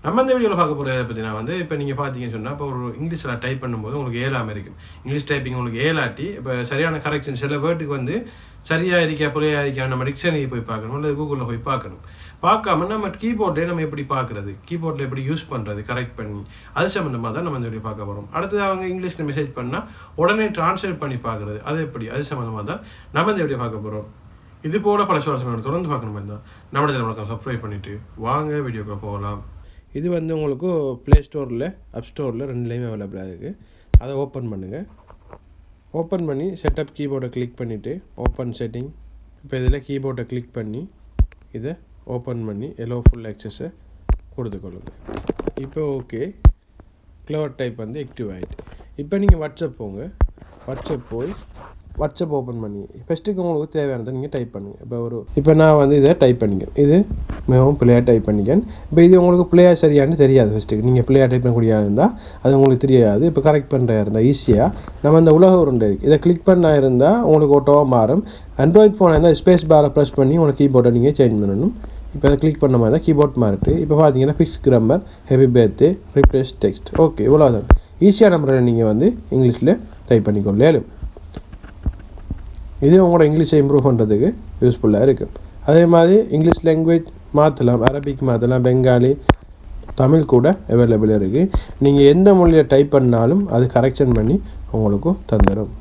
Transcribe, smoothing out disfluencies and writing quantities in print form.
நம்ம இந்த வீடியோவில் பார்க்க போகிறத பார்த்தீங்கன்னா வந்து இப்போ நீங்கள் பார்த்தீங்கன்னு சொன்னால் இப்போ ஒரு இங்கிலீஷில் டைப் பண்ணும்போது உங்களுக்கு ஏழாமல் இருக்கும். இங்கிலீஷ் டைப்பிங் உங்களுக்கு ஏழாட்டி இப்போ சரியான கரெக்ஷன் சில வேர்டுக்கு வந்து சரியாக இருக்கா புரியா இருக்கா நம்ம டிக்ஷனரி போய் பார்க்கணும், இல்லை கூகுளில் போய் பார்க்கணும். பார்க்காம நம்ம கீபோர்ட்லேயே நம்ம எப்படி பார்க்குறது, கீபோர்டில் எப்படி யூஸ் பண்ணுறது கரெக்ட் பண்ணி, அது சம்மந்தமாக தான் நம்ம இந்த வீடியோ பார்க்க போகிறோம். அடுத்தது அவங்க இங்கிலீஷில் மெசேஜ் பண்ணால் உடனே ட்ரான்ஸ்லேட் பண்ணி பார்க்குறது, அது எப்படி, அது சம்மந்தமாக தான் நம்ம இந்த வீடியோ பார்க்க போகிறோம். இது போல பல சுவாரஸ்யங்களோட தொடர்ந்து பார்க்கணுமா இருந்தால் நம்ம சேனலுக்கு சப்ஸ்கிரைப் பண்ணிவிட்டு வாங்க வீடியோக்குள்ள போகலாம். இது வந்து உங்களுக்கு ப்ளே ஸ்டோரில் அப் ஸ்டோரில் ரெண்டுலேயுமே அவைலபிளாக இருக்குது. அதை ஓப்பன் பண்ணுங்கள். ஓப்பன் பண்ணி செட்டப் கீபோர்டை கிளிக் பண்ணிவிட்டு ஓப்பன் செட்டிங். இப்போ இதில் கீபோர்டை கிளிக் பண்ணி இதை ஓப்பன் பண்ணி எல்லோ ஃபுல் ஆக்சஸை கொடுத்துக்கொள்ளுங்கள். இப்போ ஓகே, க்ளவர் டைப் வந்து ஆக்டிவ் ஆகிட்டு. இப்போ நீங்கள் வாட்ஸ்அப் போங்க. வாட்ஸ்அப் போய் வாட்ஸ்அப் ஓப்பன் பண்ணி ஃபஸ்ட்டுக்கு உங்களுக்கு தேவையானதை நீங்கள் டைப் பண்ணுங்கள். இப்போ நான் வந்து இதை டைப் பண்ணிக்கேன். இது மிகவும் பிள்ளையாக டைப் பண்ணிக்கேன். இப்போ இது உங்களுக்கு பிள்ளையாக சரியானு தெரியாது. ஃபஸ்ட்டுக்கு நீங்கள் பிள்ளையாக டைப் பண்ணக்கூடிய இருந்தால் அது உங்களுக்கு தெரியாது. இப்போ கரெக்ட் பண்ணுறா இருந்தால் ஈஸியாக நம்ம இந்த உலக உருண்டை இருக்குது, இதை கிளிக் பண்ணா இருந்தால் உங்களுக்கு ஓட்டோவாக மாறும். ஆண்ட்ராய்ட் ஃபோனாக இருந்தால் ஸ்பேஸ் பாரை ப்ரெஸ் பண்ணி உங்களுக்கு கீபோர்டை நீங்கள் சேஞ்ச் பண்ணணும். இப்போ அதை கிளிக் பண்ண மாதிரி தான் கீபோர்ட் மாறிட்டு இப்போ பார்த்தீங்கன்னா ஃபிக்ஸ் கிராமர், ஹெவி பேர்த்து, ரிப்ளேஸ் டெக்ஸ்ட். ஓகே, இவ்வளோதான். ஈஸியாக நம்பரை நீங்கள் வந்து இங்கிலீஷில் டைப் பண்ணிக்கொள்ளேலும். இது உங்களோட இங்கிலீஷை இம்ப்ரூவ் பண்ணுறதுக்கு யூஸ்ஃபுல்லாக இருக்குது. அதே மாதிரி இங்கிலீஷ் லாங்குவேஜ் மாற்றலாம், அரபிக் மாற்றலாம், பெங்காலி, தமிழ் கூட அவைலபிளாக இருக்குது. நீங்கள் எந்த மொழியில் டைப் பண்ணாலும் அது கரெக்ஷன் பண்ணி உங்களுக்கு தந்துடும்.